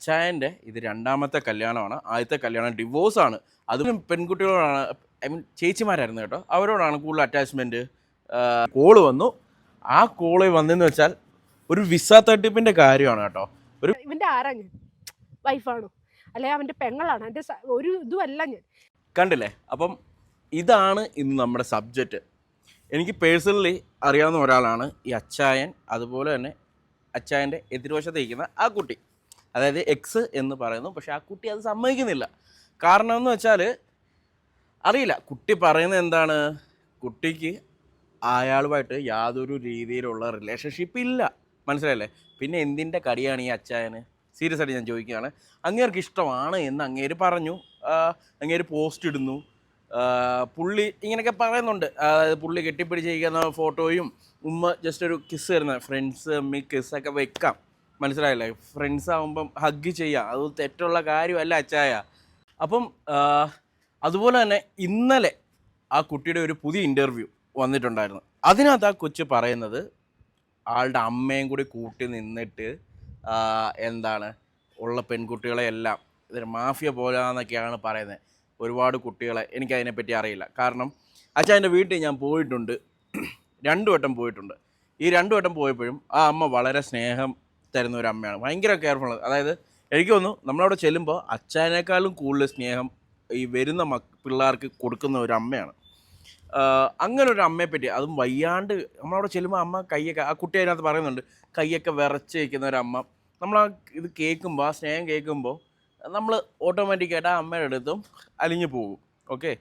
അച്ചായൻ്റെ ഇത് രണ്ടാമത്തെ കല്യാണമാണ്. ആദ്യത്തെ കല്യാണം ഡിവോഴ്സാണ്. അതും പെൺകുട്ടികളോടാണ്, ഐ മീൻ ചേച്ചിമാരായിരുന്നു കേട്ടോ. അവരോടാണ് കൂടുതൽ അറ്റാച്ച്മെൻറ്റ്. കോള് വന്നു. ആ കോള് വന്നെന്ന് വെച്ചാൽ ഒരു വിസ തട്ടിപ്പിൻ്റെ കാര്യമാണ് കേട്ടോ. ഒരു ഇവന്റെ ആരാ ഞാൻ? വൈഫാണോ അല്ലെ അവന്റെ പെങ്ങളാണ്? എൻ്റെ ഒരു ഇതുമല്ല ഞാൻ. കണ്ടില്ലേ? അപ്പം ഇതാണ് ഇന്ന് നമ്മുടെ സബ്ജക്റ്റ്. എനിക്ക് പേഴ്സണലി അറിയാവുന്ന ഒരാളാണ് ഈ അച്ചായൻ. അതുപോലെ തന്നെ അച്ചായൻ്റെ എതിർവശത്ത് ഇരിക്കുന്ന ആ കുട്ടി, അതായത് എക്സ് എന്ന് പറയുന്നു. പക്ഷെ ആ കുട്ടി അത് സമ്മതിക്കുന്നില്ല. കാരണം എന്ന് വെച്ചാൽ അറിയില്ല, കുട്ടി പറയുന്നത് എന്താണ്, കുട്ടിക്ക് അയാളുമായിട്ട് യാതൊരു രീതിയിലുള്ള റിലേഷൻഷിപ്പ് ഇല്ല. മനസ്സിലായില്ലേ? പിന്നെ എന്തിൻ്റെ കടിയാണ് ഈ അച്ചായന്? സീരിയസ് ആയിട്ട് ഞാൻ ചോദിക്കുകയാണ്. അങ്ങേർക്ക് ഇഷ്ടമാണ് എന്ന് അങ്ങേര് പറഞ്ഞു. അങ്ങേര് പോസ്റ്റ് ഇടുന്നു. പുള്ളി ഇങ്ങനെയൊക്കെ പറയുന്നുണ്ട്. അതായത് പുള്ളി കെട്ടിപ്പിടിച്ചിരിക്കുന്ന ഫോട്ടോയും ഉമ്മ ജസ്റ്റ് ഒരു കിസ് തരുന്ന, ഫ്രണ്ട്സ് അമ്മി കിസ്സൊക്കെ വെക്കാം. മനസ്സിലായില്ലേ? ഫ്രണ്ട്സ് ആകുമ്പം ഹഗ് ചെയ്യാം. അത് തെറ്റുള്ള കാര്യമല്ല അച്ചായ. അപ്പം അതുപോലെ തന്നെ ഇന്നലെ ആ കുട്ടിയുടെ ഒരു പുതിയ ഇൻ്റർവ്യൂ വന്നിട്ടുണ്ടായിരുന്നു. അതിനകത്ത് ആ കൊച്ച് പറയുന്നത് ആളുടെ അമ്മയും കൂടി കൂട്ടി നിന്നിട്ട് എന്താണ് ഉള്ള പെൺകുട്ടികളെ എല്ലാം ഇതൊരു മാഫിയ പോലാന്നൊക്കെയാണ് പറയുന്നത്. ഒരുപാട് കുട്ടികളെ, എനിക്കതിനെപ്പറ്റി അറിയില്ല. കാരണം അച്ചായൻ്റെ വീട്ടിൽ ഞാൻ പോയിട്ടുണ്ട്, 2 വട്ടം പോയിട്ടുണ്ട്. ഈ 2 വട്ടം പോയപ്പോഴും ആ അമ്മ വളരെ സ്നേഹം തരുന്ന ഒരു അമ്മയാണ്. ഭയങ്കര കെയർഫുൾ. അതായത് എനിക്ക് തോന്നുന്നു നമ്മളവിടെ ചെല്ലുമ്പോൾ അച്ചായനേക്കാളും കൂടുതൽ സ്നേഹം ഈ വരുന്ന പിള്ളേർക്ക് കൊടുക്കുന്ന ഒരു അമ്മയാണ്. അങ്ങനെ ഒരു അമ്മയെപ്പറ്റി, അതും വയ്യാണ്ട് നമ്മളവിടെ ചെല്ലുമ്പോൾ അമ്മ കൈയൊക്കെ, ആ കുട്ടി അതിനകത്ത് പറയുന്നുണ്ട്, കൈയൊക്കെ വിറച്ച് വയ്ക്കുന്ന ഒരു അമ്മ. നമ്മൾ ആ ഇത് കേൾക്കുമ്പോൾ, ആ സ്നേഹം കേൾക്കുമ്പോൾ നമ്മൾ ഓട്ടോമാറ്റിക്കായിട്ട് ആ അമ്മയുടെ അടുത്തും അലിഞ്ഞു പോകും. ഓക്കെ.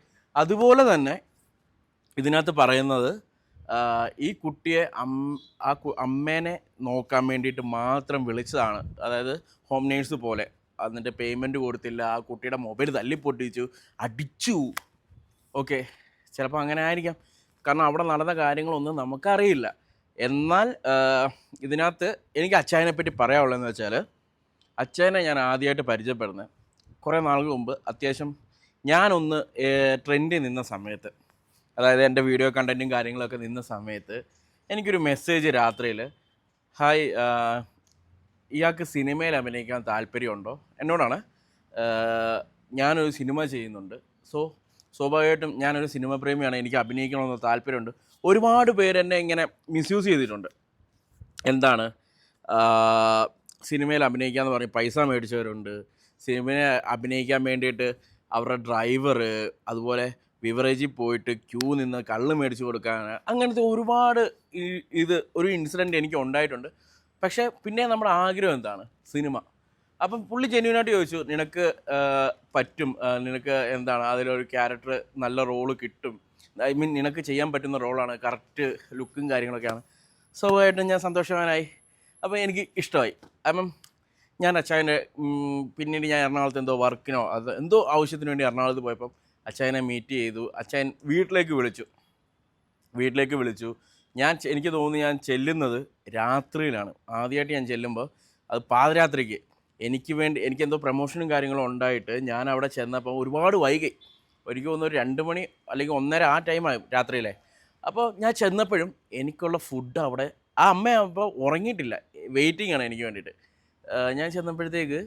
അതുപോലെ തന്നെ ഇതിനകത്ത് പറയുന്നത് ഈ കുട്ടിയെ അമ്മേനെ നോക്കാൻ വേണ്ടിയിട്ട് മാത്രം വിളിച്ചതാണ്. അതായത് ഹോം നേഴ്സ് പോലെ. അതിൻ്റെ പേയ്മെൻറ്റ് കൊടുത്തില്ല, ആ കുട്ടിയുടെ മൊബൈൽ തല്ലിപ്പൊട്ടിച്ചു, അടിച്ചു. ഓക്കെ, ചിലപ്പോൾ അങ്ങനെ ആയിരിക്കാം. കാരണം അവിടെ നടന്ന കാര്യങ്ങളൊന്നും നമുക്കറിയില്ല. എന്നാൽ ഇതിനകത്ത് എനിക്ക് അച്ചായനെ പറ്റി പറയാനുള്ളതെന്ന് വെച്ചാൽ, അച്ചായനെ ഞാൻ ആദ്യമായിട്ട് പരിചയപ്പെടുന്നത് കുറേ നാളുകൾ മുമ്പ്. അത്യാവശ്യം ഞാനൊന്ന് ട്രെൻഡിൽ നിന്ന സമയത്ത്, അതായത് എൻ്റെ വീഡിയോ കണ്ടൻറ്റും കാര്യങ്ങളൊക്കെ നിന്ന സമയത്ത് എനിക്കൊരു മെസ്സേജ് രാത്രിയിൽ, ഹായ്, ഇയാൾക്ക് സിനിമയിൽ അഭിനയിക്കാൻ താല്പര്യമുണ്ടോ? എന്നോടാണ്. ഞാനൊരു സിനിമ ചെയ്യുന്നുണ്ട്, സോ സ്വാഭാവികമായിട്ടും ഞാനൊരു സിനിമ പ്രേമിയാണ്, എനിക്ക് അഭിനയിക്കണമെന്ന് താല്പര്യമുണ്ട്. ഒരുപാട് പേര് എന്നെ ഇങ്ങനെ മിസ്യൂസ് ചെയ്തിട്ടുണ്ട്. എന്താണ്, സിനിമയിൽ അഭിനയിക്കാമെന്ന് പറഞ്ഞ് പൈസ മേടിച്ചവരുണ്ട്. സിനിമയെ അഭിനയിക്കാൻ വേണ്ടിയിട്ട് അവരുടെ ഡ്രൈവർ, അതുപോലെ ബിവറേജിൽ പോയിട്ട് ക്യൂ നിന്ന് കള്ള് മേടിച്ച് കൊടുക്കാൻ, അങ്ങനത്തെ ഒരുപാട് ഒരു ഇൻസിഡൻറ്റ് എനിക്ക് ഉണ്ടായിട്ടുണ്ട്. പക്ഷേ പിന്നെ നമ്മുടെ ആഗ്രഹം എന്താണ്, സിനിമ. അപ്പം പുള്ളി ജെന്യൂനായിട്ട് ചോദിച്ചു, നിനക്ക് പറ്റും, നിനക്ക് എന്താണ് അതിലൊരു ക്യാരക്ടർ നല്ല റോള് കിട്ടും, ഐ മീൻ നിനക്ക് ചെയ്യാൻ പറ്റുന്ന റോളാണ്, കറക്റ്റ് ലുക്കും കാര്യങ്ങളൊക്കെയാണ്. സ്വാഭാവികമായിട്ടും ഞാൻ സന്തോഷവാനായി. അപ്പോൾ എനിക്ക് ഇഷ്ടമായി. അപ്പം ഞാൻ അച്ചായൻ്റെ പിന്നീട് ഞാൻ എറണാകുളത്ത് എന്തോ വർക്കിനോ അത് എന്തോ ആവശ്യത്തിന് വേണ്ടി എറണാകുളത്ത് പോയപ്പം അച്ചായനെ മീറ്റ് ചെയ്തു. അച്ചായൻ വീട്ടിലേക്ക് വിളിച്ചു. എനിക്ക് തോന്നുന്നു ഞാൻ ചെല്ലുന്നത് രാത്രിയിലാണ്. ആദ്യമായിട്ട് ഞാൻ ചെല്ലുമ്പോൾ അത് പാതിരാത്രിക്ക് എനിക്കെന്തോ പ്രമോഷനും കാര്യങ്ങളും ഉണ്ടായിട്ട് ഞാൻ അവിടെ ചെന്നപ്പോൾ ഒരുപാട് വൈകി. എനിക്ക് തോന്നുന്നു ഒരു 2 മണി അല്ലെങ്കിൽ 1:30 ആ ടൈമായി രാത്രിയിലെ. അപ്പോൾ ഞാൻ ചെന്നപ്പോഴും എനിക്കുള്ള ഫുഡ് അവിടെ, ആ അമ്മ അപ്പോൾ ഉറങ്ങിയിട്ടില്ല, വെയിറ്റിംഗ് ആണ് എനിക്ക് വേണ്ടിയിട്ട്. ഞാൻ ചെന്നപ്പോഴത്തേക്ക്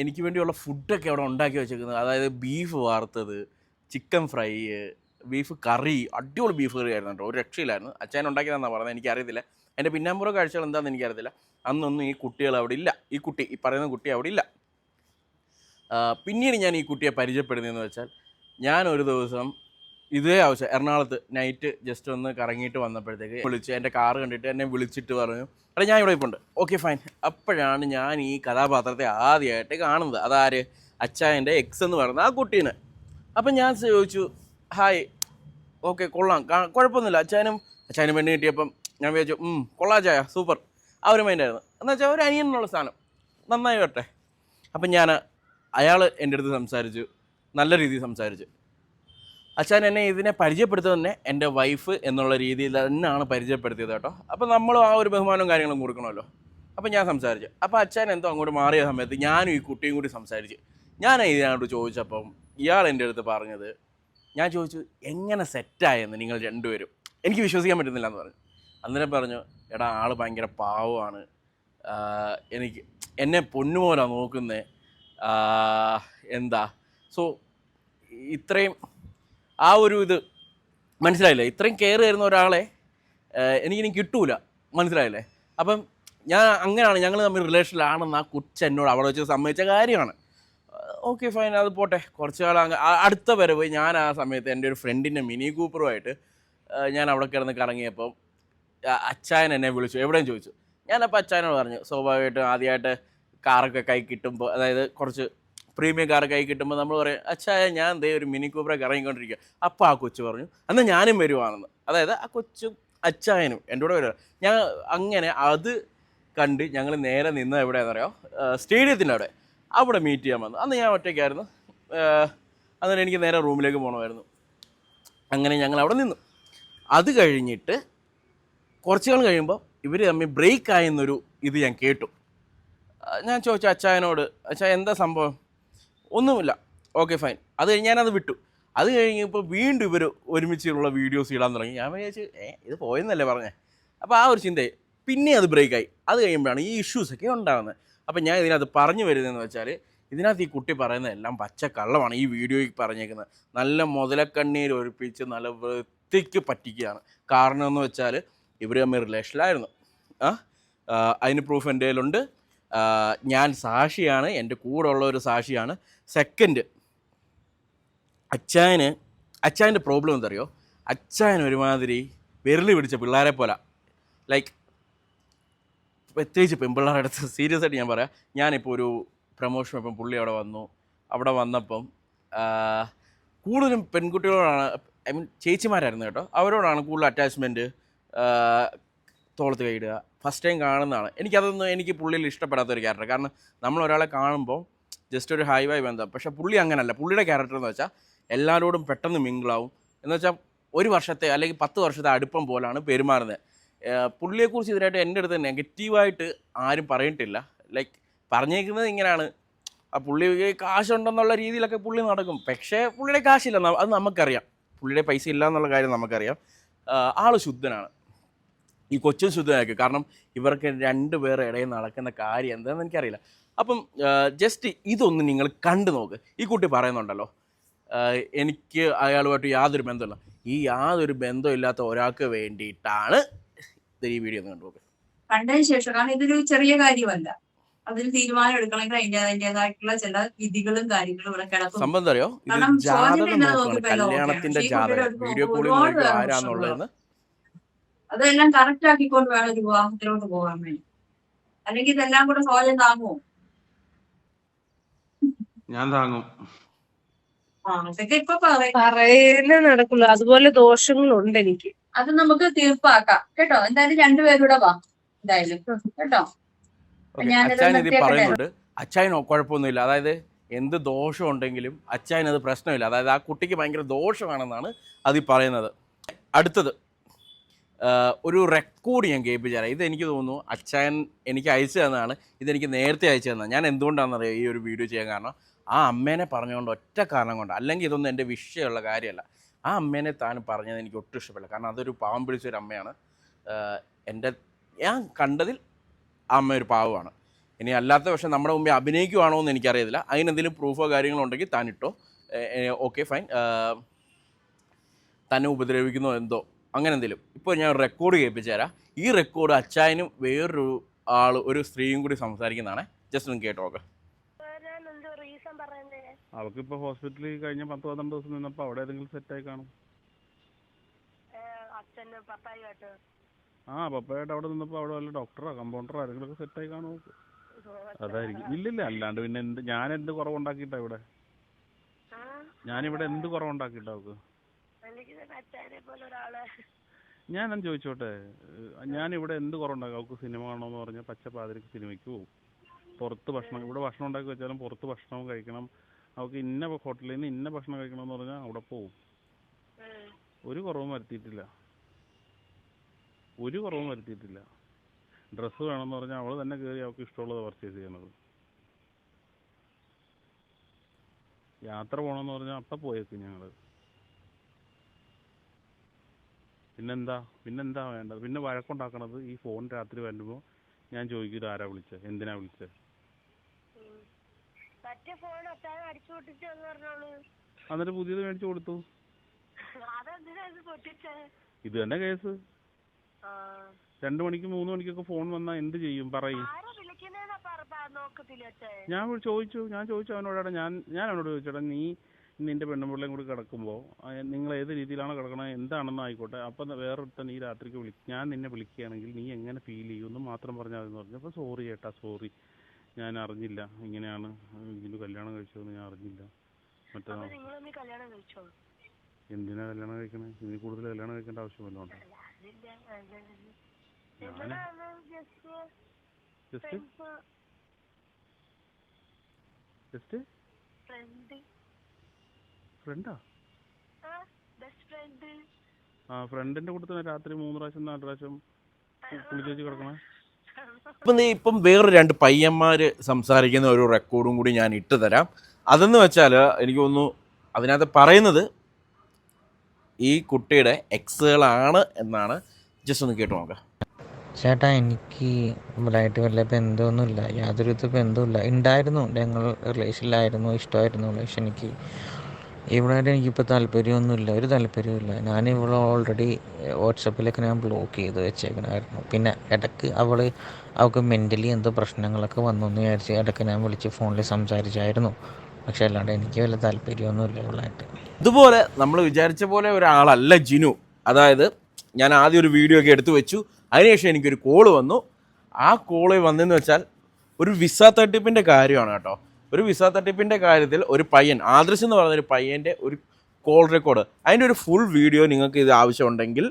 എനിക്ക് വേണ്ടിയുള്ള ഫുഡൊക്കെ അവിടെ ഉണ്ടാക്കി വെച്ചേക്കുന്നത്. അതായത് ബീഫ് വറുത്തത്, ചിക്കൻ ഫ്രൈ, ബീഫ് കറി, അടിപൊളി ബീഫ് കറി ആയിരുന്നു കേട്ടോ, ഒരു രക്ഷയിലായിരുന്നു. അച്ഛൻ ഉണ്ടാക്കിയതാണെന്നാണ് പറഞ്ഞത്, എനിക്കറിയത്തില്ല. എൻ്റെ പിന്നാമ്പുറ കാഴ്ചകൾ എന്താണെന്ന് എനിക്കറിയത്തില്ല. അന്നൊന്നും ഈ കുട്ടികൾ അവിടെ ഇല്ല, ഈ പറയുന്ന കുട്ടി അവിടെ ഇല്ല. പിന്നീട് ഞാൻ ഈ കുട്ടിയെ പരിചയപ്പെടുന്നതെന്ന് വെച്ചാൽ, ഞാനൊരു ദിവസം ഇതേ ആവശ്യം എറണാകുളത്ത് നൈറ്റ് ജസ്റ്റ് ഒന്ന് കറങ്ങിയിട്ട് വന്നപ്പോഴത്തേക്ക് എൻ്റെ കാറ് കണ്ടിട്ട് എന്നെ വിളിച്ചിട്ട് പറഞ്ഞു, എടാ ഞാൻ ഇവിടെ ഇപ്പോൾ ഉണ്ട്. Okay fine. അപ്പോഴാണ് ഞാൻ ഈ കഥാപാത്രത്തെ ആദ്യമായിട്ട് കാണുന്നത്. അതാര്? അച്ചായൻ്റെ എക്സ് എന്ന് പറയുന്നത് ആ കുട്ടീനെ. അപ്പം ഞാൻ ചോദിച്ചു, ഹായ്, ഓക്കെ കൊള്ളാം, കുഴപ്പമൊന്നുമില്ല. അച്ചായനും പെണ്ണ് കിട്ടിയപ്പം ഞാൻ വിചാരിച്ചു, കൊള്ളാം ചായ, സൂപ്പർ. ആ ഒരു മൈൻഡായിരുന്നു. എന്ന് വെച്ചാൽ ഒരു അനിയനുള്ള സാധനം, നന്നായി വരട്ടെ. അപ്പം അയാൾ എൻ്റെ അടുത്ത് സംസാരിച്ചു, നല്ല രീതിയിൽ സംസാരിച്ചു. അച്ഛൻ എന്നെ ഇതിനെ പരിചയപ്പെടുത്തുന്നത് തന്നെ എൻ്റെ വൈഫ് എന്നുള്ള രീതിയിൽ തന്നെയാണ് പരിചയപ്പെടുത്തിയത് കേട്ടോ. അപ്പോൾ നമ്മളും ആ ഒരു ബഹുമാനവും കാര്യങ്ങളും കൊടുക്കണമല്ലോ. അപ്പോൾ ഞാൻ സംസാരിച്ചു. അപ്പോൾ അച്ഛൻ എന്തോ അങ്ങോട്ട് മാറിയ സമയത്ത് ഞാനും ഈ കുട്ടിയും കൂടി സംസാരിച്ചു. ഞാൻ ഇതിനോട് ചോദിച്ചപ്പം ഇയാൾ എൻ്റെ അടുത്ത് പറഞ്ഞത്, ഞാൻ ചോദിച്ചു എങ്ങനെ സെറ്റായെന്ന് നിങ്ങൾ രണ്ടുപേരും, എനിക്ക് വിശ്വസിക്കാൻ പറ്റുന്നില്ല എന്ന് പറഞ്ഞു. അന്നേരം പറഞ്ഞു, എടാ ആൾ ഭയങ്കര പാവമാണ്, എനിക്ക് എന്നെ പൊന്നുമോനാ നോക്കുന്നത്. എന്താ സോ ഇത്രയും ആ ഒരു ഇത് മനസ്സിലായില്ലേ, ഇത്രയും കെയർ തരുന്ന ഒരാളെ എനിക്കിനി കിട്ടൂല, മനസ്സിലായില്ലേ. അപ്പം ഞാൻ അങ്ങനെയാണ് ഞങ്ങൾ തമ്മിൽ റിലേഷനിലാണെന്ന് ആ കൊച്ച് എന്നോട് അവിടെ വെച്ച് സമ്മതിച്ച കാര്യമാണ്. ഓക്കെ ഫൈൻ, അത് പോട്ടെ. കുറച്ച് കാലം അടുത്ത വരവ് ഞാൻ ആ സമയത്ത് എൻ്റെ ഒരു ഫ്രണ്ടിൻ്റെ മിനി കൂപ്പറുമായിട്ട് ഞാൻ അവിടെ കിടന്ന് കറങ്ങിയപ്പം അച്ചായൻ എന്നെ വിളിച്ചു, എവിടെയും ചോദിച്ചു. ഞാനപ്പോൾ അച്ചായനോട് പറഞ്ഞു, സ്വാഭാവികമായിട്ടും ആദ്യമായിട്ട് കാറൊക്കെ കൈ കിട്ടുമ്പോൾ, അതായത് കുറച്ച് പ്രീമിയം കാർ കൈ കിട്ടുമ്പോൾ നമ്മൾ പറയും അച്ചായ ഞാൻ ദേ ഒരു മിനി കൂപ്പറൊക്കെ ഇറങ്ങിക്കൊണ്ടിരിക്കുക. അപ്പോൾ ആ കൊച്ചു പറഞ്ഞു എന്നാൽ ഞാനും വരുവാണെന്ന്. അതായത് ആ കൊച്ചും അച്ചായനും എൻ്റെ കൂടെ വരിക. ഞാൻ അങ്ങനെ അത് കണ്ട് ഞങ്ങൾ നേരെ നിന്ന് എവിടെയാണെന്ന് അറിയാം, സ്റ്റേഡിയത്തിൻ്റെ അവിടെ മീറ്റ് ചെയ്യാൻ വന്നു. അന്ന് ഞാൻ ഒറ്റയ്ക്കായിരുന്നു. അന്നേരം എനിക്ക് നേരെ റൂമിലേക്ക് പോകണമായിരുന്നു. അങ്ങനെ ഞങ്ങൾ അവിടെ നിന്നു. അത് കഴിഞ്ഞിട്ട് കുറച്ച് കാലം കഴിയുമ്പോൾ ഇവർ തമ്മിൽ ബ്രേക്ക് ആയെന്നൊരു ഇത് ഞാൻ കേട്ടു. ഞാൻ ചോദിച്ചു അച്ചായനോട്, അച്ചായ എന്താ സംഭവം? ഒന്നുമില്ല. Okay fine. അത് കഴിഞ്ഞ് ഞാനത് വിട്ടു. അത് കഴിഞ്ഞപ്പോൾ വീണ്ടും ഇവർ ഒരുമിച്ചുള്ള വീഡിയോസ് ഇടാൻ തുടങ്ങി. ഞാൻ വിചാരിച്ചു ഇത് പോയെന്നല്ലേ പറഞ്ഞേ. അപ്പോൾ ആ ഒരു ചിന്തയെ പിന്നെ അത് ബ്രേക്കായി. അത് കഴിയുമ്പോഴാണ് ഈ ഇഷ്യൂസൊക്കെ ഉണ്ടാകുന്നത്. അപ്പം ഞാൻ ഇതിനകത്ത് പറഞ്ഞു വരുന്നതെന്ന് വെച്ചാൽ, ഇതിനകത്ത് ഈ കുട്ടി പറയുന്നതെല്ലാം പച്ചക്കള്ളമാണ്. ഈ വീഡിയോയിൽ പറഞ്ഞേക്കുന്നത് നല്ല മുതലക്കണ്ണീർ ഒഴിപ്പിച്ച് നല്ല വൃത്തിക്ക് പറ്റിക്കുകയാണ്. കാരണം എന്ന് വെച്ചാൽ ഇവർ തമ്മിൽ റിലേഷനിലായിരുന്നു. അതിന് പ്രൂഫ് എൻ്റെ കയ്യിലുണ്ട്. ഞാൻ സാക്ഷിയാണ്, എൻ്റെ കൂടെ ഉള്ള ഒരു സാക്ഷിയാണ്. സെക്കൻഡ്, അച്ചായൻ്റെ പ്രോബ്ലം എന്തറിയോ, അച്ചായൻ ഒരുമാതിരി വിരൽ പിടിച്ച പിള്ളേരെ പോലെ, ലൈക്ക് പ്രത്യേകിച്ച് പെൺപിള്ളേരുടെ അടുത്ത് സീരിയസ് ആയിട്ട് ഞാൻ പറയാം. ഞാനിപ്പോൾ ഒരു പ്രമോഷൻ ഇപ്പം പുള്ളി അവിടെ വന്നപ്പം കൂടുതലും പെൺകുട്ടികളോടാണ്, ഐ മീൻ ചേച്ചിമാരായിരുന്നു കേട്ടോ, അവരോടാണ് കൂടുതൽ അറ്റാച്ച്മെൻറ്റ്, തോളത്ത് കൈയിടുക. ഫസ്റ്റ് ടൈം കാണുന്നതാണ്. എനിക്ക് പുള്ളിയിൽ ഇഷ്ടപ്പെടാത്തൊരു ക്യാരക്ടർ. കാരണം നമ്മൾ ഒരാളെ കാണുമ്പോൾ ജസ്റ്റ് ഒരു ഹൈ വൈ ബന്ധം. പക്ഷേ പുള്ളി അങ്ങനല്ല. പുള്ളിയുടെ ക്യാരക്ടർ എന്ന് വെച്ചാൽ എല്ലാവരോടും പെട്ടെന്ന് മിങ്കിളാവും. എന്ന് വെച്ചാൽ ഒരു വർഷത്തെ അല്ലെങ്കിൽ 10 വർഷത്തെ അടുപ്പം പോലാണ് പെരുമാറുന്നത്. പുള്ളിയെക്കുറിച്ച് ഇതിനായിട്ട് എൻ്റെ അടുത്ത് നെഗറ്റീവായിട്ട് ആരും പറഞ്ഞിട്ടില്ല. ലൈക്ക് പറഞ്ഞേക്കുന്നത് ഇങ്ങനെയാണ്, ആ പുള്ളി കാശുണ്ടെന്നുള്ള രീതിയിലൊക്കെ പുള്ളി നടക്കും. പക്ഷേ പുള്ളിയുടെ കാശില്ല, അത് നമുക്കറിയാം. പുള്ളിയുടെ പൈസ ഇല്ല എന്നുള്ള കാര്യം നമുക്കറിയാം. ആൾ ശുദ്ധനാണ്. ഈ കൊച്ചും ശുദ്ധനാക്കി. കാരണം ഇവർക്ക് 2 പേരുടെ ഇടയിൽ നടക്കുന്ന കാര്യം എന്താണെന്ന് എനിക്കറിയില്ല. അപ്പം ജസ്റ്റ് ഇതൊന്ന് നിങ്ങൾ കണ്ടു നോക്ക്. ഈ കുട്ടി പറയുന്നുണ്ടല്ലോ എനിക്ക് അയാളുമായിട്ട് യാതൊരു ബന്ധമില്ല. ഈ യാതൊരു ബന്ധമില്ലാത്ത ഒരാൾക്ക് വേണ്ടിയിട്ടാണ് ഈ വീഡിയോ ഒന്ന് കണ്ടു നോക്ക്. കണ്ടതിന് ശേഷം, കാരണം ഇതൊരു ചെറിയ കാര്യമല്ല, അതിന് തീരുമാനം എടുക്കണമെങ്കിൽ അതിൻ്റെതായിട്ടുള്ള ചില വിധികളും കാര്യങ്ങളും ഇവിടെ കിടക്കും. സംബന്ധം അറിയോ, ഇത് ജാതകം നോക്കുകയാണ്, കല്യാണത്തിന്റെ ജാതകം. വീഡിയോ കോളിൽ നോക്കുക ആരാന്നുള്ളതെന്ന്. അതെല്ലാം കറക്റ്റ് ആക്കിക്കൊണ്ട് വേണം ഒരു വിവാഹത്തിലോട്ട് പോകാൻ വേണ്ടി. അല്ലെങ്കിൽ ഇതെല്ലാം കൂടെ സോജം താങ്ങുമോ? ഞാൻ താങ്ങും. അതൊക്കെ ഇപ്പൊ പറയലേ നടക്കുള്ളൂ. അതുപോലെ ദോഷങ്ങളുണ്ട് എനിക്ക്. അത് നമുക്ക് തീർപ്പാക്കാം കേട്ടോ. എന്തായാലും 2 പേരൂടെ വാ എന്തായാലും കേട്ടോ. അച്ചായൻ ഇത് പറയുന്നുണ്ട്. അച്ചായനോ കുഴപ്പമൊന്നുമില്ല. അതായത് എന്ത് ദോഷം ഉണ്ടെങ്കിലും അച്ചായനത് പ്രശ്നമില്ല. അതായത് ആ കുട്ടിക്ക് ഭയങ്കര ദോഷമാണെന്നാണ് അതിൽ പറയുന്നത്. അടുത്തത് ഒരു റെക്കോർഡ് ഞാൻ കേൾപ്പിച്ചാൽ, ഇത് എനിക്ക് തോന്നുന്നു അച്ചായൻ എനിക്ക് അയച്ചു തന്നതാണ്. ഇതെനിക്ക് നേരത്തെ അയച്ചു തന്നതാണ്. ഞാൻ എന്തുകൊണ്ടാണെന്നറിയാം ഈ ഒരു വീഡിയോ ചെയ്യാൻ കാരണം, ആ അമ്മേനെ പറഞ്ഞുകൊണ്ട് ഒറ്റ കാരണം കൊണ്ട്. അല്ലെങ്കിൽ ഇതൊന്നും എൻ്റെ വിഷയമുള്ള കാര്യമല്ല. ആ അമ്മേനെ താൻ പറഞ്ഞത് എനിക്ക് ഒട്ടും ഇഷ്ടപ്പെടില്ല. കാരണം അതൊരു പാവം പിടിച്ചൊരു അമ്മയാണ്. ഞാൻ കണ്ടതിൽ ആ അമ്മ ഒരു പാവമാണ്. ഇനി അല്ലാത്ത പക്ഷേ നമ്മുടെ മുമ്പേ അഭിനയിക്കുവാണോ എന്ന് എനിക്കറിയത്തില്ല. അതിനെന്തെങ്കിലും പ്രൂഫോ കാര്യങ്ങളോ ഉണ്ടെങ്കിൽ താൻ ഇട്ടോ, ഓക്കെ ഫൈൻ. തന്നെ ഉപദ്രവിക്കുന്നോ എന്തോ അങ്ങനെ എന്തെങ്കിലും. ഇപ്പോൾ ഞാൻ റെക്കോർഡ് കേൾപ്പിച്ചു തരാം. ഈ റെക്കോർഡ് അച്ചായനും വേറൊരു ഒരു സ്ത്രീയും കൂടി സംസാരിക്കുന്നതാണ്. ജസ്റ്റ് ഒന്ന് കേട്ടോ. അവക്കിപ്പോ ഹോസ്പിറ്റലിൽ കഴിഞ്ഞ 10-12 ദിവസം നിന്നപ്പോ അവിടെ ഏതെങ്കിലും സെറ്റായി കാണും. പപ്പായായിട്ട് അവിടെ നിന്നപ്പോ അവിടെ വല്ല ഡോക്ടറോ കമ്പൗണ്ടറോ ആരെങ്കിലും ഒക്കെ സെറ്റായി കാണും. അതായിരിക്കും. ഇല്ലില്ല, അല്ലാണ്ട് പിന്നെ ഞാൻ എന്ത് കുറവുണ്ടാക്കിയിട്ടാ ഇവിടെ? ഞാനിവിടെ എന്ത് കുറവുണ്ടാക്കിയിട്ടാ അവക്ക്? ഞാനെന്ന് ചോദിച്ചോട്ടെ, ഞാനിവിടെ എന്ത് കുറവുണ്ടാക്കും? അവൾക്ക് സിനിമ കാണണമെന്ന് പറഞ്ഞാൽ പച്ചപ്പാതിരിക്ക് സിനിമയ്ക്ക് പോകും. പുറത്ത് ഭക്ഷണം, ഇവിടെ ഭക്ഷണം ഉണ്ടാക്കി വെച്ചാലും പുറത്ത് ഭക്ഷണം കഴിക്കണം. അവൾക്ക് ഇന്ന ഹോട്ടലിൽ നിന്ന് ഇന്ന ഭക്ഷണം കഴിക്കണമെന്ന് പറഞ്ഞാൽ അവിടെ പോവും. ഒരു കുറവും വരുത്തിയിട്ടില്ല. ഡ്രസ്സ് വേണമെന്ന് പറഞ്ഞാൽ അവൾ തന്നെ കയറി അവൾക്ക് ഇഷ്ടമുള്ളത് പർച്ചേസ് ചെയ്യണത്. യാത്ര പോകണമെന്ന് പറഞ്ഞാൽ അപ്പം പോയേക്കും ഞങ്ങൾ. പിന്നെന്താ വേണ്ടത്? പിന്നെ വഴക്കുണ്ടാക്കണത് ഈ ഫോൺ രാത്രി വരുമ്പോൾ ഞാൻ ചോദിക്കും ഇതാരാ വിളിച്ചത്, എന്തിനാ വിളിച്ചത്? മറ്റേ ഫോൺ അച്ഛൻ അടിച്ചു പൊട്ടിച്ചു എന്ന് പറഞ്ഞോളൂ. എന്നിട്ട് പുതിയത് മേടിച്ചു കൊടുത്തു. അതെന്തിനാ ഇത് പൊട്ടിച്ചേ? ഇത് തന്നെ കേസ്. ആ 2 മണിക്ക് 3 മണിക്കൊക്കെ ഫോൺ വന്നാൽ എന്ത് ചെയ്യും പറയും? ആരാ വിളിക്കുന്നേന്നാ നോക്കത്തില്ല അച്ഛൻ. ഞാൻ ചോദിച്ചു അവനോടാ, ഞാൻ അവനോട് ചോദിച്ചോടാ, നീ നിന്റെ പെണ്ണുപിള്ളയും കൂടി കിടക്കുമ്പോൾ നിങ്ങൾ ഏത് രീതിയിലാണ് കിടക്കണത് എന്താണെന്ന് ആയിക്കോട്ടെ, അപ്പം വേറൊരുത്തൻ ഈ രാത്രിക്ക് ഞാൻ നിന്നെ വിളിക്കുകയാണെങ്കിൽ നീ എങ്ങനെ ഫീൽ ചെയ്യുമെന്ന് മാത്രം പറഞ്ഞാൽ മതി എന്ന് പറഞ്ഞു. അപ്പോൾ സോറി ചേട്ടാ, സോറി, ഞാൻ അറിഞ്ഞില്ല ഇങ്ങനെയാണ്, ഇതിന് കല്യാണം കഴിച്ചതെന്ന് ഞാൻ അറിഞ്ഞില്ല. മറ്റേ നിങ്ങളൊന്ന് കല്യാണം കഴിച്ചോ? എന്തിനാ കല്യാണം കഴിക്കണേ? ഇതിന് കൂടുതൽ കല്യാണം കഴിക്കേണ്ട ആവശ്യമല്ലോ ഉണ്ടോ? ജസ്റ്റ് ഫ്രണ്ടാ? ആ ഫ്രണ്ടിന്റെ കൂട്ടത്തിൽ രാത്രി 3 പ്രാവശ്യം 4 പ്രാവശ്യം കുളിച്ചേച്ച് കിടക്കണേ. ഇപ്പം വേറെ 2 പയ്യന്മാർ സംസാരിക്കുന്ന ഒരു റെക്കോർഡും കൂടി ഞാൻ ഇട്ട് തരാം. അതെന്ന് വെച്ചാൽ എനിക്ക് തോന്നുന്നു അതിനകത്ത് പറയുന്നത് ഈ കുട്ടിയുടെ എക്സുകളാണ് എന്നാണ്. ജസ്റ്റ് ഒന്ന് കേട്ട് നോക്കാം. ചേട്ടാ, എനിക്ക് ഇവളായിട്ട് വല്ല ബന്ധമൊന്നുമില്ല, യാതൊരു വിധ ബന്ധവുമില്ല. ഉണ്ടായിരുന്നു, ഞങ്ങൾ റിലേഷനിലായിരുന്നു, ഇഷ്ടമായിരുന്നു. പക്ഷെ എനിക്ക് ഇവളായിട്ട് എനിക്കിപ്പോൾ താല്പര്യമൊന്നുമില്ല, ഒരു താല്പര്യമില്ല. ഞാൻ ഇവളെ ഓൾറെഡി വാട്സപ്പിലൊക്കെ ഞാൻ ബ്ലോക്ക് ചെയ്ത് വെച്ചേക്കണമായിരുന്നു. പിന്നെ ഇടയ്ക്ക് അവൾക്ക് മെൻ്റലി എന്തോ പ്രശ്നങ്ങളൊക്കെ വന്നു എന്ന് വിചാരിച്ച് ഇടയ്ക്ക് ഞാൻ വിളിച്ച് ഫോണിൽ സംസാരിച്ചായിരുന്നു. പക്ഷെ അല്ലാണ്ട് എനിക്ക് വല്ല താല്പര്യമൊന്നുമില്ല ഇവളായിട്ട്. ഇതുപോലെ നമ്മൾ വിചാരിച്ച പോലെ ഒരാളല്ല ജിനു. അതായത് ഞാൻ ആദ്യം ഒരു വീഡിയോ ഒക്കെ എടുത്തു വെച്ചു, അതിനുശേഷം എനിക്കൊരു കോള് വന്നു. ആ കോള് വന്നതെന്ന് വെച്ചാൽ ഒരു വിസ തട്ടിപ്പിൻ്റെ കാര്യമാണ് കേട്ടോ. ഒരു വിസ തട്ടിപ്പിൻ്റെ കാര്യത്തിൽ ഒരു പയ്യൻ, ആദർശ് എന്ന് പറയുന്നൊരു പയ്യൻ്റെ ഒരു കോൾ റെക്കോർഡ്, അതിൻ്റെ ഒരു ഫുൾ വീഡിയോ നിങ്ങൾക്ക് ഇത് ആവശ്യമുണ്ടെങ്കിൽ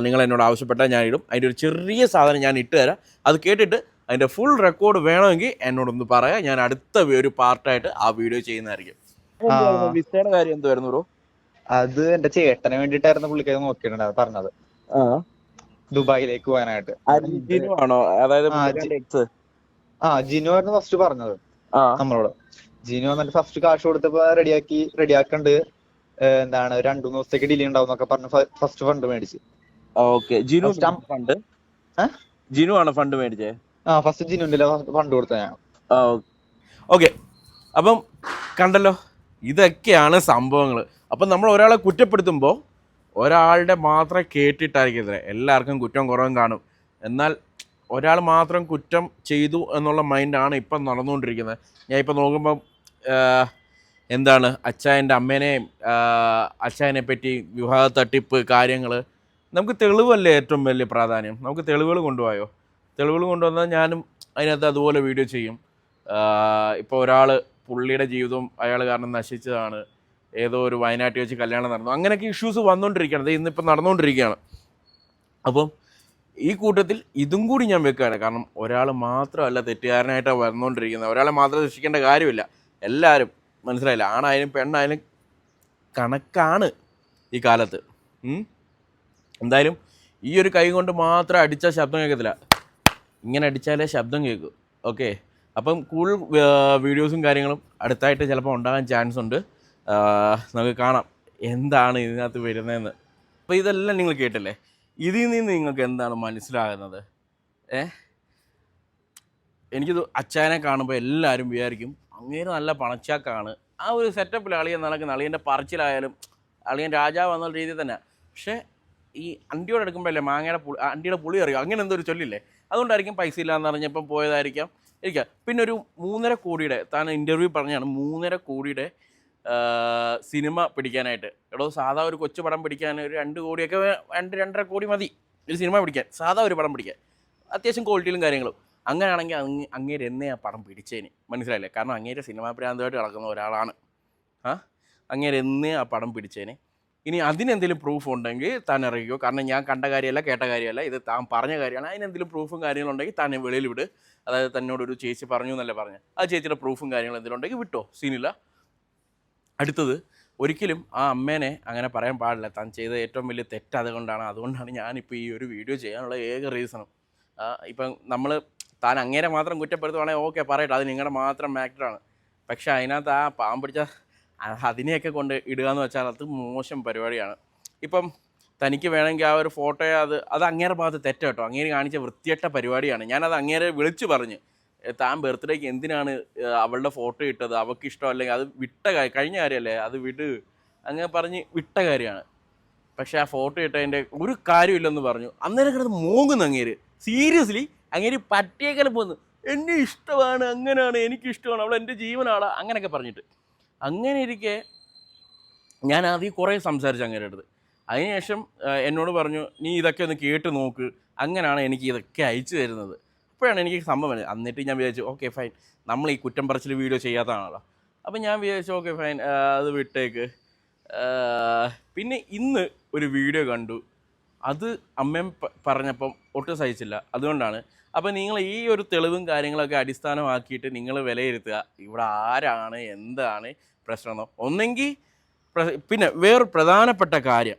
നിങ്ങൾ എന്നോട് ആവശ്യപ്പെട്ടാൽ ഞാൻ ഇടും. അതിൻ്റെ ഒരു ചെറിയ സാധനം ഞാൻ ഇട്ട് തരാം. അത് കേട്ടിട്ട് അതിൻ്റെ ഫുൾ റെക്കോർഡ് വേണമെങ്കിൽ എന്നോടൊന്ന് പറയാം. ഞാൻ അടുത്ത ഒരു പാർട്ടായിട്ട് ആ വീഡിയോ ചെയ്യുന്നതായിരിക്കും. വിസയുടെ കാര്യം എന്തുവായിരുന്നു ബ്രോ? അത് എന്റെ ചേട്ടന് വേണ്ടിട്ടായിരുന്നു പുള്ളിക്കാരി നോക്കിയിട്ടുണ്ടായത് പറഞ്ഞത്, ദുബായിലേക്ക് പോകാനായിട്ട്. ജിനു ആണോ? അതായത് ജിനു ആയിരുന്നു ഫസ്റ്റ് പറഞ്ഞത് നമ്മളോട്. ജിനു വന്നിട്ട് ഫസ്റ്റ് കാശ് കൊടുത്തപ്പോ റെഡിയാക്കണ്ട്, എന്താണ് 2-3 ദിവസത്തേക്ക് ഡിലേ ഉണ്ടാവും എന്നൊക്കെ പറഞ്ഞ് ഫസ്റ്റ് ഫണ്ട് മേടിച്ച്. ജിനു ഫണ്ട് ജിനു ആണോ ഫണ്ട് മേടിച്ചേ? ഫസ്റ്റ് ജിനുവിന്റെ ഫണ്ട് കൊടുത്ത ഞാൻ. ഓക്കെ, അപ്പം കണ്ടല്ലോ, ഇതൊക്കെയാണ് സംഭവങ്ങൾ. അപ്പം നമ്മൾ ഒരാളെ കുറ്റപ്പെടുത്തുമ്പോൾ ഒരാളുടെ മാത്രം കേട്ടിട്ടായിരിക്കത്തില്ല, എല്ലാവർക്കും കുറ്റം കുറവും കാണും. എന്നാൽ ഒരാൾ മാത്രം കുറ്റം ചെയ്തു എന്നുള്ള മൈൻഡാണ് ഇപ്പം നടന്നുകൊണ്ടിരിക്കുന്നത്. ഞാൻ ഇപ്പം നോക്കുമ്പം എന്താണ് അച്ചായൻ്റെ അമ്മേനെയും അച്ചായനെ പറ്റി വിവാഹ തട്ടിപ്പ് കാര്യങ്ങൾ, നമുക്ക് തെളിവല്ലേ ഏറ്റവും വലിയ പ്രാധാന്യം. നമുക്ക് തെളിവുകൾ കൊണ്ടുപോയോ? തെളിവുകൾ കൊണ്ടുവന്നാൽ ഞാനും അതിനകത്ത് അതുപോലെ വീഡിയോ ചെയ്യും. ഇപ്പോൾ ഒരാൾ പുള്ളിയുടെ ജീവിതം അയാൾ കാരണം നശിച്ചതാണ്, ഏതോ ഒരു വയനാട്ടിൽ വെച്ച് കല്യാണം നടന്നു, അങ്ങനെയൊക്കെ ഇഷ്യൂസ് വന്നുകൊണ്ടിരിക്കുകയാണ്. അത് ഇന്നിപ്പോൾ നടന്നുകൊണ്ടിരിക്കുകയാണ്. അപ്പം ഈ കൂട്ടത്തിൽ ഇതും കൂടി ഞാൻ വെക്കുകയാണ്. കാരണം ഒരാൾ മാത്രമല്ല തെറ്റുകാരനായിട്ടാണ് വന്നുകൊണ്ടിരിക്കുന്നത്. ഒരാളെ മാത്രം രക്ഷിക്കേണ്ട കാര്യമില്ല, എല്ലാവരും. മനസ്സിലായില്ല, ആണായാലും പെണ്ണായാലും കണക്കാണ് ഈ കാലത്ത്. എന്തായാലും ഈ ഒരു കൈ കൊണ്ട് മാത്രം അടിച്ചാൽ ശബ്ദം കേൾക്കത്തില്ല, ഇങ്ങനെ അടിച്ചാലേ ശബ്ദം കേൾക്കൂ. ഓക്കെ, അപ്പം കൂടുതൽ വീഡിയോസും കാര്യങ്ങളും അടുത്തായിട്ട് ചിലപ്പോൾ ഉണ്ടാകാൻ ചാൻസ് ഉണ്ട്. നമുക്ക് കാണാം എന്താണ് ഇതിനകത്ത് വരുന്നതെന്ന്. അപ്പോൾ ഇതെല്ലാം നിങ്ങൾ കേട്ടില്ലേ? ഇതിൽ നിന്ന് നിങ്ങൾക്ക് എന്താണ് മനസ്സിലാകുന്നത്? എനിക്കിത് അച്ചായനെ കാണുമ്പോൾ എല്ലാവരും വിചാരിക്കും അങ്ങേര് നല്ല പണച്ചാക്കാണ്, ആ ഒരു സെറ്റപ്പിൽ അളിയൻ നടക്കുന്ന, അളിയൻ്റെ പറച്ചിലായാലും അളിയൻ രാജാവ് എന്നുള്ള രീതിയിൽ തന്നെ. പക്ഷേ ഈ അണ്ടിയോട് എടുക്കുമ്പോഴല്ലേ അണ്ടിയുടെ പുളി അറിയും, അങ്ങനെ എന്തോ ഒരു ചൊല്ലില്ലേ? അതുകൊണ്ടായിരിക്കും പൈസ ഇല്ലാന്ന് പറഞ്ഞപ്പം പോയതായിരിക്കാം. പിന്നെ ഒരു 3.5 കോടിയുടെ, താൻ ഇൻ്റർവ്യൂ പറഞ്ഞാണ് 3.5 കോടിയുടെ സിനിമ പിടിക്കാനായിട്ട്. എടോ, സാധാ ഒരു കൊച്ചു പടം പിടിക്കാൻ ഒരു 2 കോടിയൊക്കെ 2-2.5 കോടി മതി ഒരു സിനിമ പിടിക്കാൻ, സാധാ ഒരു പടം പിടിക്കാൻ, അത്യാവശ്യം ക്വാളിറ്റിയിലും കാര്യങ്ങളും. അങ്ങനെയാണെങ്കിൽ അങ്ങേര് എന്നേ ആ പടം പിടിച്ചേന്. മനസ്സിലായില്ലേ? കാരണം അങ്ങേരെ സിനിമാ പ്രാന്തമായിട്ട് നടക്കുന്ന ഒരാളാണ്. അങ്ങേര് എന്നേ ആ പടം പിടിച്ചേനെ. ഇനി അതിനെന്തെങ്കിലും പ്രൂഫ് ഉണ്ടെങ്കിൽ താൻ അറിയിക്കോ. കാരണം ഞാൻ കണ്ട കാര്യമല്ല, കേട്ട കാര്യമല്ല, ഇത് താൻ പറഞ്ഞ കാര്യമാണ്. അതിനെന്തെങ്കിലും പ്രൂഫും കാര്യങ്ങളുണ്ടെങ്കിൽ താൻ വെളിയിൽ വിട്. അതായത് തന്നോടൊരു ചേച്ചി പറഞ്ഞു എന്നല്ലേ പറഞ്ഞത്, ആ ചേച്ചിയുടെ പ്രൂഫും കാര്യങ്ങളും എന്തെങ്കിലും ഉണ്ടെങ്കിൽ വിട്ടോ, സീനില്ല. അടുത്തത്, ഒരിക്കലും ആ അമ്മേനെ അങ്ങനെ പറയാൻ പാടില്ല. താൻ ചെയ്ത ഏറ്റവും വലിയ തെറ്റ് അതുകൊണ്ടാണ് ഞാനിപ്പോൾ ഈ ഒരു വീഡിയോ ചെയ്യാനുള്ള ഏക റീസണും. ഇപ്പം നമ്മൾ താൻ അങ്ങേരെ മാത്രം കുറ്റപ്പെടുത്തുവാണെങ്കിൽ ഓക്കെ പറയട്ടെ, അത് നിങ്ങളുടെ മാത്രം മാറ്ററാണ്. പക്ഷേ അതിനകത്ത് ആ പാവം പിടിച്ച അതിനെയൊക്കെ കൊണ്ട് ഇടുക എന്ന് വെച്ചാൽ അത് മോശം പരിപാടിയാണ്. ഇപ്പം തനിക്ക് വേണമെങ്കിൽ ആ ഒരു ഫോട്ടോയെ അത് അങ്ങേരെ ഭാഗത്ത് തെറ്റ കേട്ടോ, അങ്ങേര് കാണിച്ച വൃത്തികെട്ട പരിപാടിയാണ്. ഞാനത് അങ്ങേരെ വിളിച്ചു പറഞ്ഞു, താൻ ബർത്ത്ഡേക്ക് എന്തിനാണ് അവളുടെ ഫോട്ടോ ഇട്ടത്, അവൾക്ക് ഇഷ്ടം അല്ലെങ്കിൽ അത് വിട്ട കഴിഞ്ഞ കാര്യമല്ലേ, അത് വിട് അങ്ങനെ പറഞ്ഞ് വിട്ട കാര്യമാണ്. പക്ഷേ ആ ഫോട്ടോ ഇട്ടതിൻ്റെ ഒരു കാര്യമില്ലെന്ന് പറഞ്ഞു. അന്നേരം കിടന്ന് മോങ്ങുന്നു അങ്ങേര്. സീരിയസ്ലി അങ്ങേര് പറ്റിയേക്കാലും പോന്നു. എന്നെ ഇഷ്ടമാണ്, അങ്ങനെയാണ്, എനിക്കിഷ്ടമാണ്, അവൾ എൻ്റെ ജീവനാണ്, അങ്ങനെയൊക്കെ പറഞ്ഞിട്ട്. അങ്ങനെ ഇരിക്കെ ഞാൻ ആദ്യം കുറേ സംസാരിച്ചു അങ്ങേരുടെ അടുത്ത്. അതിനുശേഷം എന്നോട് പറഞ്ഞു, നീ ഇതൊക്കെ ഒന്ന് കേട്ട് നോക്ക്, അങ്ങനെയാണ് എനിക്ക് ഇതൊക്കെ അയച്ചു തരുന്നത്. അപ്പോഴാണ് എനിക്ക് സംഭവം വരുന്നത്. എന്നിട്ട് ഞാൻ വിചാരിച്ചു ഓക്കെ ഫൈൻ, നമ്മൾ ഈ കുറ്റം പറച്ചിൽ വീഡിയോ ചെയ്യാത്തതാണല്ലോ. അപ്പം ഞാൻ വിചാരിച്ചു ഓക്കെ ഫൈൻ, അത് വിട്ടേക്ക്. പിന്നെ ഇന്ന് ഒരു വീഡിയോ കണ്ടു, അത് അമ്മയും പറഞ്ഞപ്പം ഒട്ടും സഹിച്ചില്ല. അതുകൊണ്ടാണ്. അപ്പം നിങ്ങൾ ഈ ഒരു തെളിവും കാര്യങ്ങളൊക്കെ അടിസ്ഥാനമാക്കിയിട്ട് നിങ്ങൾ വിലയിരുത്തുക ഇവിടെ ആരാണ് എന്താണ് പ്രശ്നമെന്നോ. ഒന്നെങ്കിൽ പിന്നെ വേറൊരു പ്രധാനപ്പെട്ട കാര്യം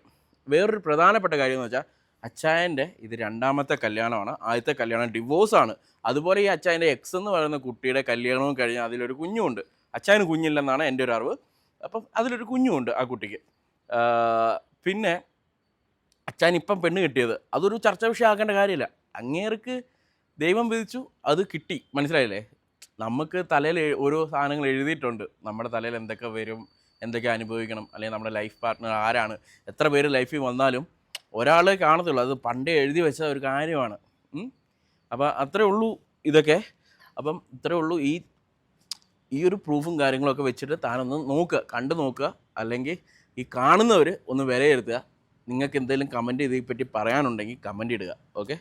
എന്ന് വെച്ചാൽ അച്ചായൻ്റെ ഇത് 2ാമത്തെ കല്യാണമാണ്. ആദ്യത്തെ കല്യാണം ഡിവോഴ്സാണ്. അതുപോലെ ഈ അച്ചായൻ്റെ എക്സ് എന്ന് പറയുന്ന കുട്ടിയുടെ കല്യാണവും കഴിഞ്ഞ് അതിലൊരു കുഞ്ഞുമുണ്ട്. അച്ചായന് കുഞ്ഞില്ലെന്നാണ് എൻ്റെ ഒരു അറിവ്. അപ്പം അതിലൊരു കുഞ്ഞുമുണ്ട് ആ കുട്ടിക്ക്. പിന്നെ അച്ചായൻ ഇപ്പം പെണ്ണ് കിട്ടിയത് അതൊരു ചർച്ചാ വിഷയമാക്കേണ്ട കാര്യമില്ല. അങ്ങേർക്ക് ദൈവം വിധിച്ചു, അത് കിട്ടി. മനസ്സിലായില്ലേ? നമുക്ക് തലയിൽ ഓരോ സാധനങ്ങൾ എഴുതിയിട്ടുണ്ട്. നമ്മുടെ തലയിൽ എന്തൊക്കെ വരും, എന്തൊക്കെ അനുഭവിക്കണം, അല്ലെങ്കിൽ നമ്മുടെ ലൈഫ് പാർട്ട്ണർ ആരാണ്, എത്ര പേര് ലൈഫിൽ വന്നാലും ഒരാളെ കാണത്തുള്ളൂ. അത് പണ്ടേ എഴുതി വെച്ച ഒരു കാര്യമാണ്. അപ്പോൾ അത്രേ ഉള്ളൂ ഇതൊക്കെ. അപ്പം ഇത്രേ ഉള്ളൂ. ഈ ഒരു പ്രൂഫും കാര്യങ്ങളൊക്കെ വെച്ചിട്ട് താനൊന്ന് നോക്കുക, കണ്ടു നോക്കുക. അല്ലെങ്കിൽ ഈ കാണുന്നവർ ഒന്ന് വിലയിരുത്തുക. നിങ്ങൾക്ക് എന്തെങ്കിലും കമൻറ്റ് ഇതിനെപ്പറ്റി പറയാനുണ്ടെങ്കിൽ കമൻറ്റ് ഇടുക. ഓക്കെ.